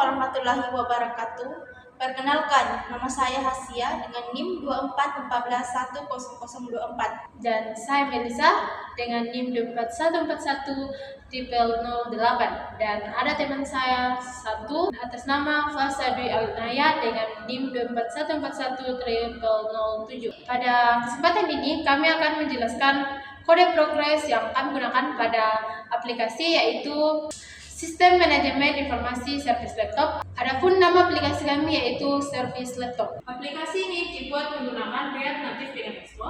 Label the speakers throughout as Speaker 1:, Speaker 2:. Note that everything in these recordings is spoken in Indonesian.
Speaker 1: warahmatullahi wabarakatuh. Perkenalkan, nama saya Hasia dengan NIM 2414110024.
Speaker 2: Dan saya Melisa dengan NIM 241410008. Dan ada teman saya satu atas nama Fasa Dwi Alnaya dengan NIM 241410007. Pada kesempatan ini kami akan menjelaskan kode progres yang kami gunakan pada aplikasi, yaitu Sistem Manajemen Informasi Servis Laptop. Adapun nama aplikasi kami yaitu Servis Laptop. Aplikasi ini dibuat menggunakan React Native dengan Expo.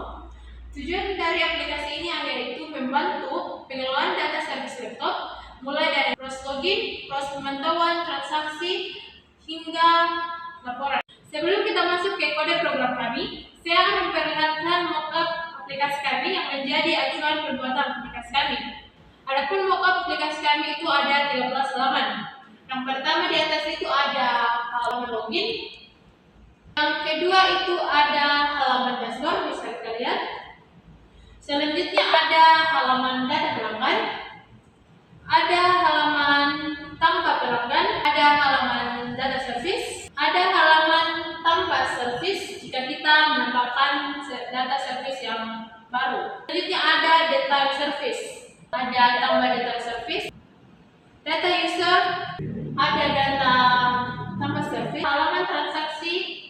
Speaker 2: Tujuan dari aplikasi ini yaitu membantu pengelolaan data servis laptop, mulai dari cross login, cross pemantauan transaksi, hingga laporan. Sebelum kita masuk ke kode program kami, saya akan memperlihatkan mockup aplikasi kami yang menjadi acuan perbuatan aplikasi kami. Adapun mockup aplikasi kami itu ada 13 halaman. Yang pertama di atas itu ada halaman login. Yang kedua itu ada halaman dashboard, bisa kita lihat. Selanjutnya ada halaman data pelanggan. Ada halaman tanpa pelanggan. Ada halaman data service. Ada halaman tanpa service jika kita menambahkan data service yang baru. Selanjutnya ada detail service. Ada tambah data service, data user, ada data tambah service, halaman transaksi,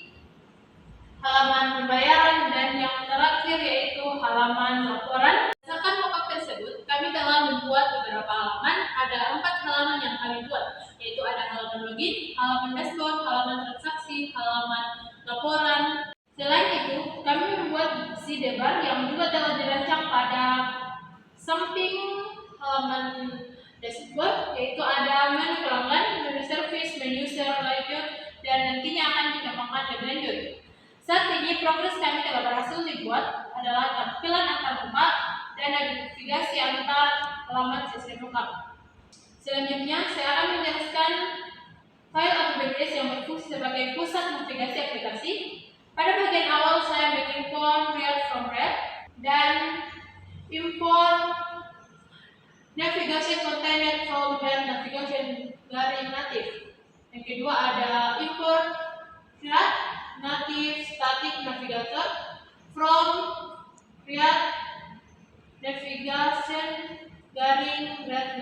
Speaker 2: halaman pembayaran, dan yang terakhir yaitu halaman laporan. Berdasarkan mockup tersebut, kami telah membuat beberapa halaman. Ada 4 halaman yang kami buat, yaitu ada halaman login, halaman dashboard, halaman transaksi, halaman laporan. Selain itu, kami membuat sidebar yang juga telah dirancang pada samping halaman dashboard, yaitu ada menu pelanggan, menu service, menu user, layout, dan nantinya akan dikembangkan lebih lanjut. Saat ini progres kami telah berhasil dibuat adalah tampilan antar muka dan navigasi antar halaman sistem lengkap. Selanjutnya saya akan menjelaskan file APBDS yang berfungsi sebagai pusat navigasi aplikasi. Pada bagian awal saya mengimport real from real dan import navigation container from dan navigation garing native. Yang kedua ada import React native static navigator from React navigation garing React.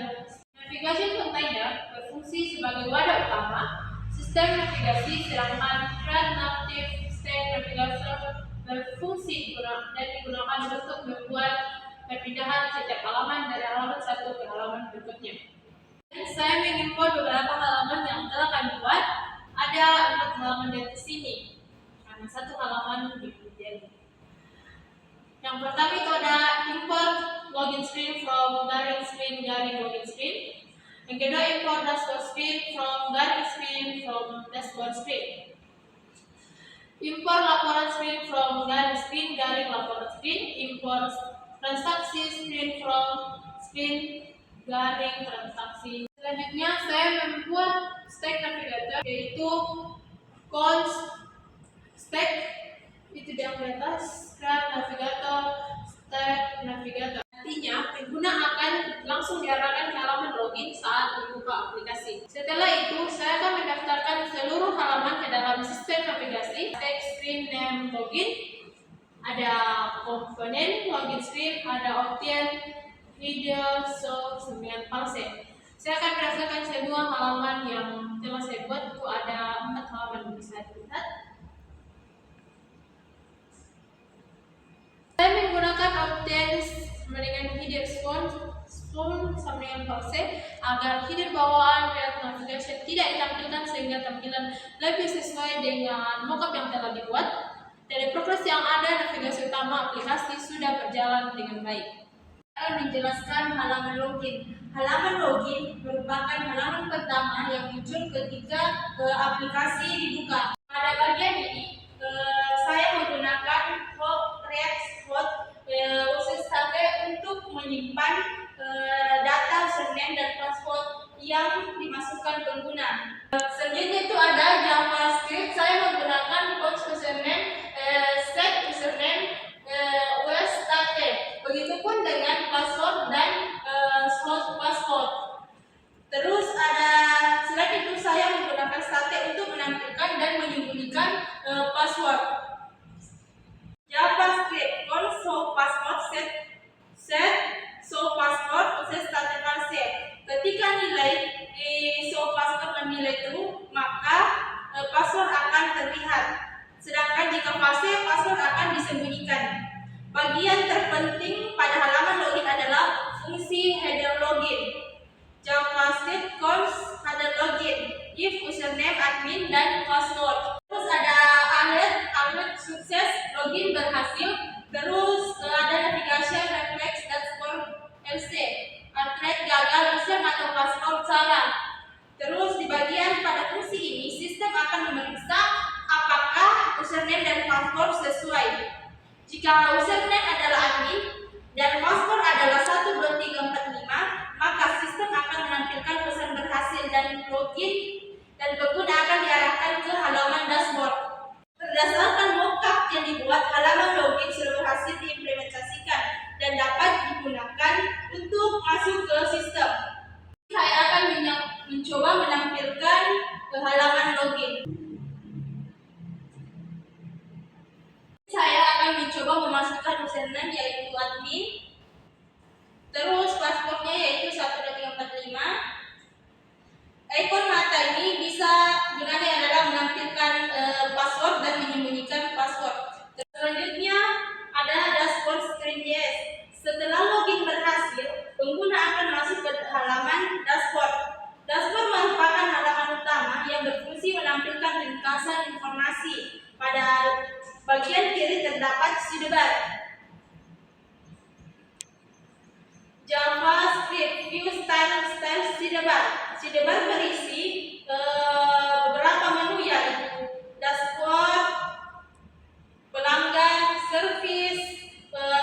Speaker 2: Navigation container berfungsi sebagai wadah utama sistem navigasi, sedangkan React native static navigator berfungsi dan digunakan untuk membuat perpindahan setiap halaman dari halaman satu ke halaman berikutnya. Saya mengimport beberapa halaman yang telah kami buat. Ada 4 halaman di atas sini, karena 1 halaman di bagian. Yang pertama itu ada import login screen from garing screen login screen. Yang kedua import dashboard screen from garing screen from dashboard screen. Import laporan screen from garing laporan screen. Import transaksi screen from screen garing transaksi. Selanjutnya saya membuat stack navigator, yaitu cons stack itu di atas stack navigator, stack navigator. Nantinya pengguna akan langsung diarahkan ke halaman login saat membuka aplikasi. Setelah itu saya akan mendaftarkan seluruh halaman ke dalam sistem navigasi. Stack screen name login, ada komponen login screen, ada option video show 9 parse. Saya akan mendaftarkan semua halaman yang telah saya buat. Itu ada 4 halaman, bisa dilihat. Saya menggunakan option dengan header spawn sama dengan parse agar header bawaan React Navigation tidak ditampilkan sehingga tampilan lebih sesuai dengan mockup yang telah dibuat. Dari progres yang ada, navigasi utama aplikasi sudah berjalan dengan baik. Saya akan menjelaskan halaman login. Halaman login merupakan halaman pertama yang muncul ketika aplikasi dibuka. Pada bagian ini, saya menggunakan React khusus untuk menyimpan data username dan password yang dimasukkan pengguna. Selanjutnya itu ada JavaScript. Saya menggunakan post username, set username, begitupun dengan password dan password. Terus ada selain itu saya menggunakan
Speaker 1: show password set show password proses statement set. Ketika nilai di show password dan nilai true, maka password akan terlihat. Sedangkan jika false, password akan disembunyikan. Bagian terpenting pada halaman login adalah fungsi header login. JavaScript calls header login if username, admin, dan password. Terus ada alert sukses login berhasil. Terus ada navigation reflex dashboard LC. Alert gagal username atau password salah. Terus di bagian pada fungsi ini sistem akan memeriksa apakah username dan password sesuai. Jika username adalah admin dan password adalah 12345, maka sistem akan menampilkan pesan berhasil dan login dan pengguna akan diarahkan ke halaman dashboard. Berdasarkan mockup yang dibuat, halaman login sudah berhasil diimplementasikan dan dapat digunakan untuk masuk ke sistem. Saya akan mencoba menampilkan ke halaman login. Saya akan mencoba memasukkan username yaitu admin. Terus passwordnya yaitu 12345. Ikon mata ini bisa gunanya adalah menampilkan password dan menyembunyikan password. Selanjutnya ada dashboard screen yes. Setelah login berhasil, pengguna akan masuk ke halaman dashboard. Dashboard merupakan halaman utama yang berfungsi menampilkan ringkasan informasi. Pada bagian kiri terdapat sidebar. JavaScript view style sidebar. Sidebar berisi beberapa menu yaitu dashboard, pelanggan, service,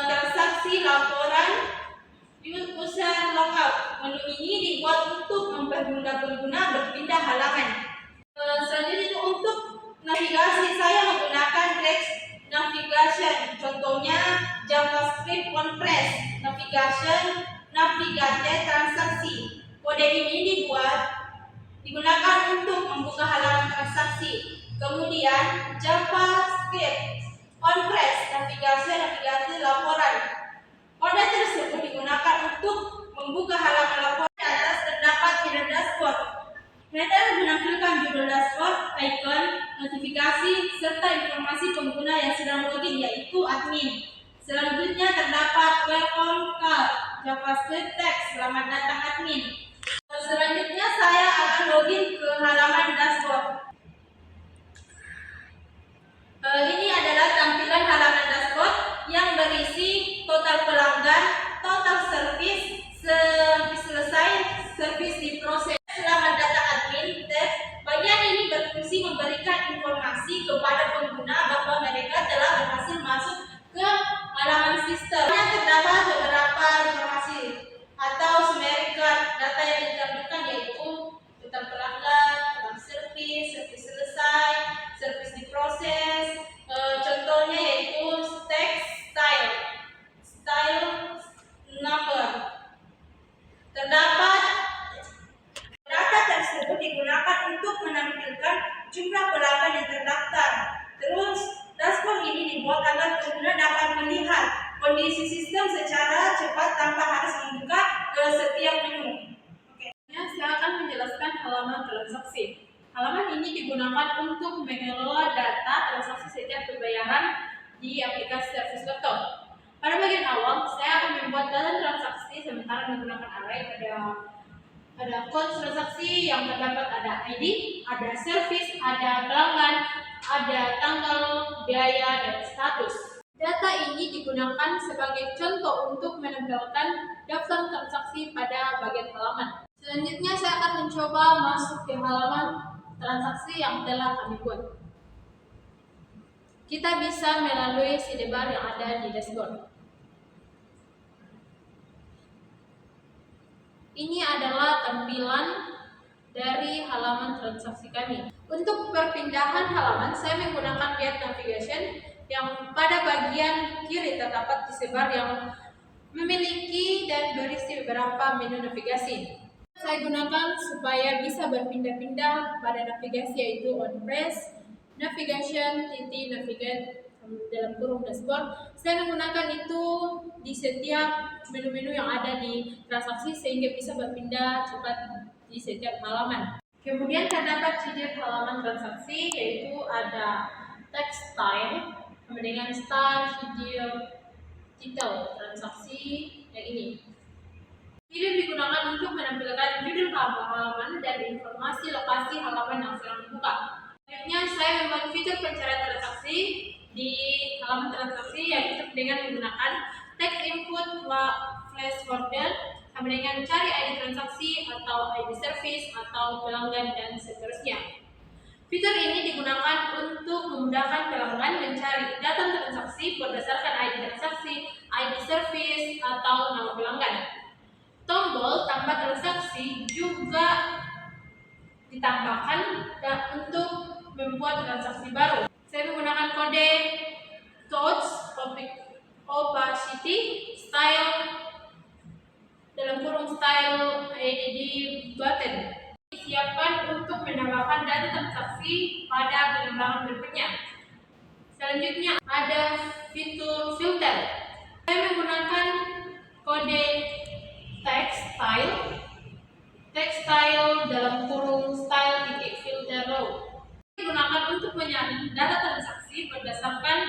Speaker 1: transaksi, laporan, user logout. Menu ini dibuat untuk mempermudah pengguna berpindah halaman. Selanjutnya itu untuk navigasi, saya menggunakan text navigation. Contohnya JavaScript on-press navigation navigate transaksi. Kode ini digunakan untuk membuka halaman transaksi. Kemudian JavaScript on-press navigasi laporan. Kode tersebut digunakan untuk membuka halaman laporan. Di atas terdapat header dashboard. Header menampilkan judul dashboard, icon, notifikasi, serta informasi pengguna yang sedang login yaitu admin. Selanjutnya terdapat welcome card, JavaScript text, selamat datang admin. Selanjutnya saya akan login ke halaman dashboard. Ini adalah tampilan halaman dashboard yang berisi total pelanggan, total service, service selesai, service diproses. Selamat datang admin. Bagian ini berfungsi memberikan informasi kepada pengguna bahwa mereka telah berhasil masuk ke halaman sistem. Terdapat beberapa informasi atau summary card. Data yang ditampilkan yaitu tentang pelanggan, tentang service selesai, service diproses. Contohnya yaitu text style number. Terdapat data tersebut digunakan untuk menampilkan jumlah pelanggan yang terdaftar. Terus dashboard ini dibuat agar pengguna dapat melihat kondisi sistem secara cepat tanpa harus membuka setiap menu.
Speaker 2: Saya akan menjelaskan halaman transaksi. Halaman ini digunakan untuk mengelola data transaksi setiap pembayaran di aplikasi service laptop. Pada bagian awal, saya akan membuat data transaksi sementara menggunakan array. Ada kode transaksi yang terdapat ada ID, ada service, ada pelanggan, ada tanggal, biaya, dan status. Data ini digunakan sebagai contoh untuk menampilkan daftar transaksi pada bagian halaman. Selanjutnya saya akan mencoba masuk ke halaman transaksi yang telah kami buat. Kita bisa melalui sidebar yang ada di dashboard. Ini adalah tampilan dari halaman transaksi kami. Untuk perpindahan halaman, saya menggunakan Get Navigation yang pada bagian kiri terdapat sidebar yang memiliki dan berisi beberapa menu navigasi. Saya gunakan supaya bisa berpindah-pindah pada navigasi yaitu on-press, navigation, navigate dalam kurung dashboard. Saya menggunakan itu setiap menu-menu yang ada di transaksi sehingga bisa berpindah cepat di setiap halaman. Kemudian terdapat ciri halaman transaksi yaitu ada text style sama dengan style, video, titel transaksi yang ini. Ini digunakan untuk menampilkan judul halaman dan informasi lokasi halaman yang sedang dibuka. Selanjutnya saya membuat fitur pencarian transaksi di halaman transaksi yaitu dengan menggunakan text input flash folder sama dengan cari ID transaksi atau ID service atau pelanggan dan seterusnya. Fitur ini digunakan untuk memudahkan pelanggan mencari data transaksi berdasarkan ID transaksi, ID service atau nama pelanggan. Tombol tambah transaksi juga ditambahkan untuk membuat transaksi baru. Saya menggunakan kode touch opacity style dalam kurung style add button disiapkan untuk menambahkan data transaksi pada pengembangan berikutnya. Selanjutnya ada fitur filter. Saya menggunakan kode text style dalam kurung style titik filter row digunakan untuk menyaring data transaksi berdasarkan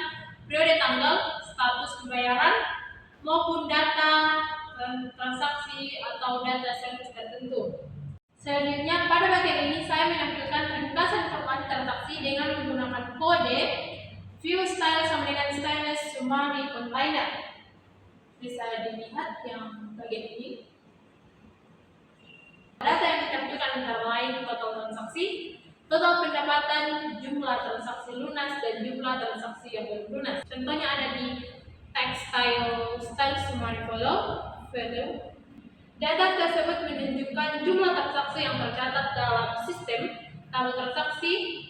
Speaker 2: periode tanggal, status pembayaran maupun data transaksi atau data service tertentu. Selanjutnya pada bagian ini saya menampilkan ringkasan informasi transaksi dengan menggunakan kode view style sama dengan stylus summary container. Bisa dilihat yang bagian ini. Data yang ditampilkan antara lain total transaksi, total pendapatan, jumlah transaksi lunas, dan jumlah transaksi yang belum lunas. Contohnya ada di text style summary value. Data tersebut menunjukkan jumlah transaksi yang tercatat dalam sistem tabel transaksi.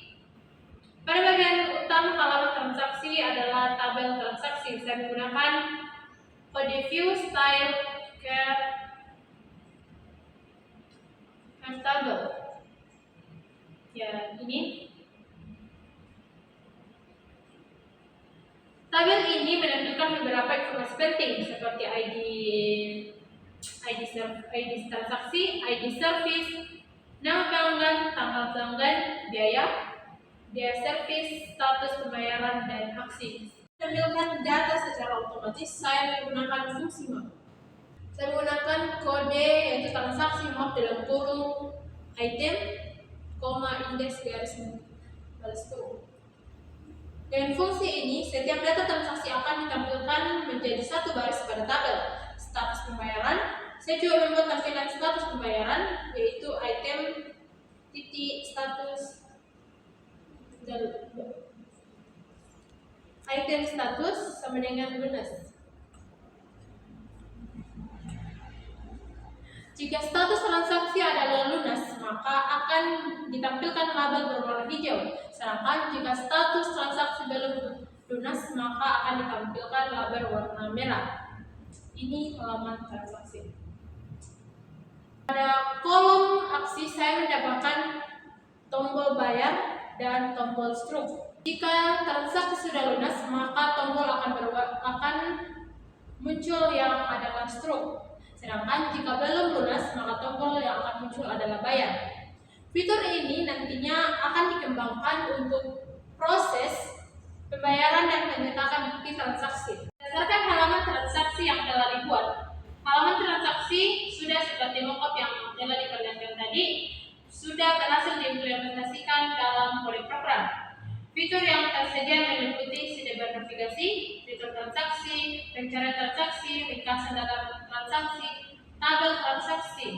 Speaker 2: Pada bagian utama halaman transaksi adalah tabel transaksi. Saya menggunakan kode view style care table. Ya, ini. Tabel ini menampilkan beberapa informasi penting seperti ID transaksi, ID service, nama pelanggan, tanggal pelanggan, biaya service, status pembayaran, dan aksi. Menampilkan data secara otomatis, saya menggunakan fungsi map. Saya menggunakan kode yaitu transaksi map dalam kurung item, indeks garis baris kurung. Dengan fungsi ini, setiap data transaksi akan ditampilkan menjadi satu baris pada tabel. Status pembayaran, saya juga membuat tampilan status pembayaran yaitu item titik status sama dengan lunas. Jika status transaksi adalah lunas, maka akan ditampilkan label berwarna hijau. Sedangkan jika status transaksi belum lunas, maka akan ditampilkan label warna merah. Ini halaman transaksi. Pada kolom aksi saya mendapatkan tombol bayar dan tombol struk. Jika transaksi sudah lunas, maka tombol akan muncul yang adalah struk. Sedangkan jika belum lunas, maka tombol yang akan muncul adalah bayar. Fitur ini nantinya akan dikembangkan untuk proses pembayaran dan penyetakan bukti transaksi. Berdasarkan halaman transaksi yang telah dibuat, halaman transaksi sudah seperti mockup yang telah diperlihatkan tadi, sudah berhasil diimplementasikan dalam proyek program. Fitur yang tersedia meliputi sidebar navigasi, fitur transaksi, pencarian transaksi, ringkasan data transaksi, tabel transaksi,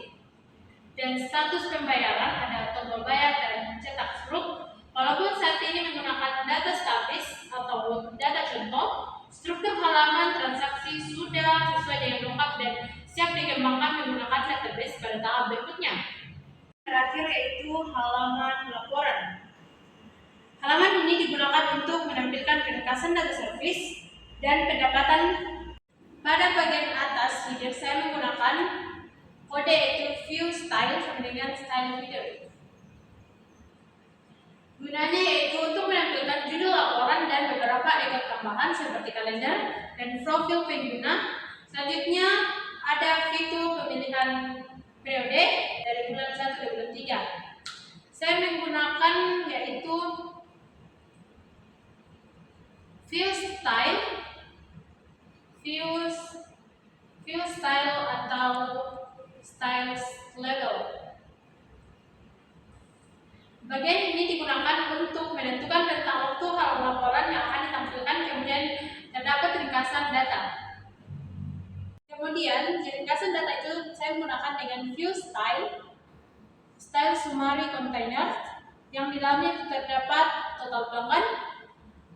Speaker 2: dan status pembayaran, ada tombol bayar dan cetak struk. Walaupun saat ini menggunakan data statis atau data contoh, struktur halaman transaksi sudah sesuai dengan lengkap dan siap dikembangkan menggunakan database pada tahap berikutnya. Terakhir yaitu halaman laporan. Halaman ini digunakan untuk menampilkan ringkasan data service dan pendapatan. Pada bagian atas header saya menggunakan kode yaitu view style sama dengan style header. Gunanya yaitu untuk menampilkan judul laporan dan beberapa icon tambahan seperti kalender dan profil pengguna Selanjutnya ada fitur pemilihan periode dari bulan 1 ke bulan 3. Saya menggunakan yaitu view style atau style level. Bagian ini digunakan untuk menentukan tentang waktu laporan yang akan ditampilkan, kemudian terdapat ringkasan data. Kemudian ringkasan data itu saya menggunakan dengan view style summary container yang di dalamnya itu terdapat total pelanggan,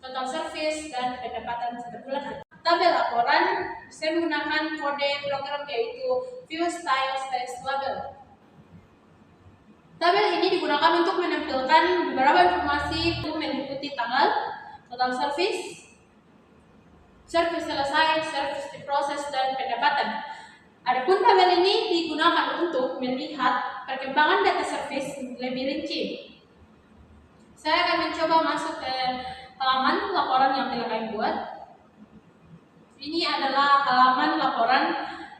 Speaker 2: total service, dan pendapatan setiap bulan. Tabel laporan saya menggunakan kode program yaitu view style level. Tabel ini digunakan untuk menampilkan beberapa informasi meliputi tanggal, total service selesai, service diproses, dan pendapatan. Adapun tabel ini digunakan untuk melihat perkembangan data service lebih rinci. Saya akan mencoba masuk ke halaman laporan yang telah kami buat. Ini adalah halaman laporan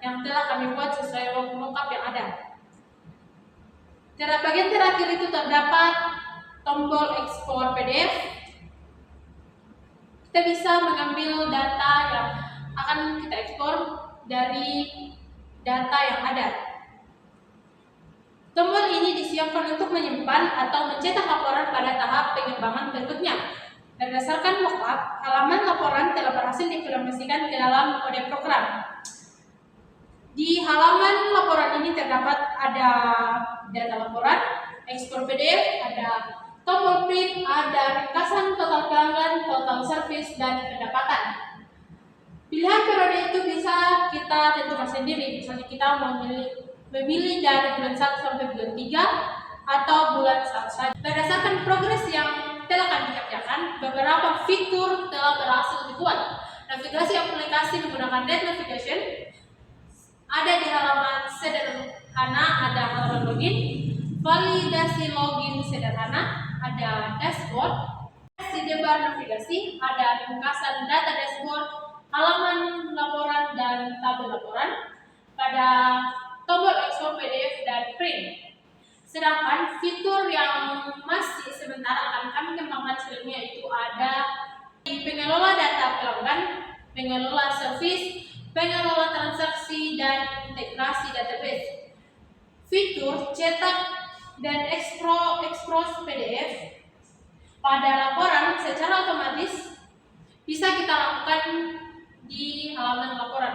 Speaker 2: yang telah kami buat sesuai mockup yang ada. Bagian terakhir itu terdapat tombol ekspor PDF. Kita bisa mengambil data yang akan kita ekspor dari data yang ada. Tombol ini disiapkan untuk menyimpan atau mencetak laporan pada tahap pengembangan berikutnya. Berdasarkan mockup, halaman laporan telah berhasil diimplementasikan ke dalam kode program. Di halaman laporan ini terdapat ada data laporan, ekspor PDF, ada tombol print, ada ringkasan total pelanggan, total service, dan pendapatan. Pilihan periode itu bisa kita tentukan sendiri. Misalnya kita memilih dari bulan 1 sampai bulan 3 atau bulan 1 saja. Berdasarkan progres yang telah kami kerjakan, beberapa fitur telah berhasil dibuat. Navigasi aplikasi menggunakan Net Navigation ada di halaman sederhana, ada halaman login, validasi login sederhana, ada dashboard, sidebar navigasi, ada ringkasan data dashboard, halaman laporan, dan tabel laporan, pada tombol ekspor PDF dan print. Sedangkan fitur yang masih sementara akan kami kembangkan selanjutnya itu ada di pengelola data pelanggan, pengelola service, pengelola transaksi, dan integrasi database. Fitur cetak dan ekspor PDF pada laporan secara otomatis bisa kita lakukan di halaman laporan.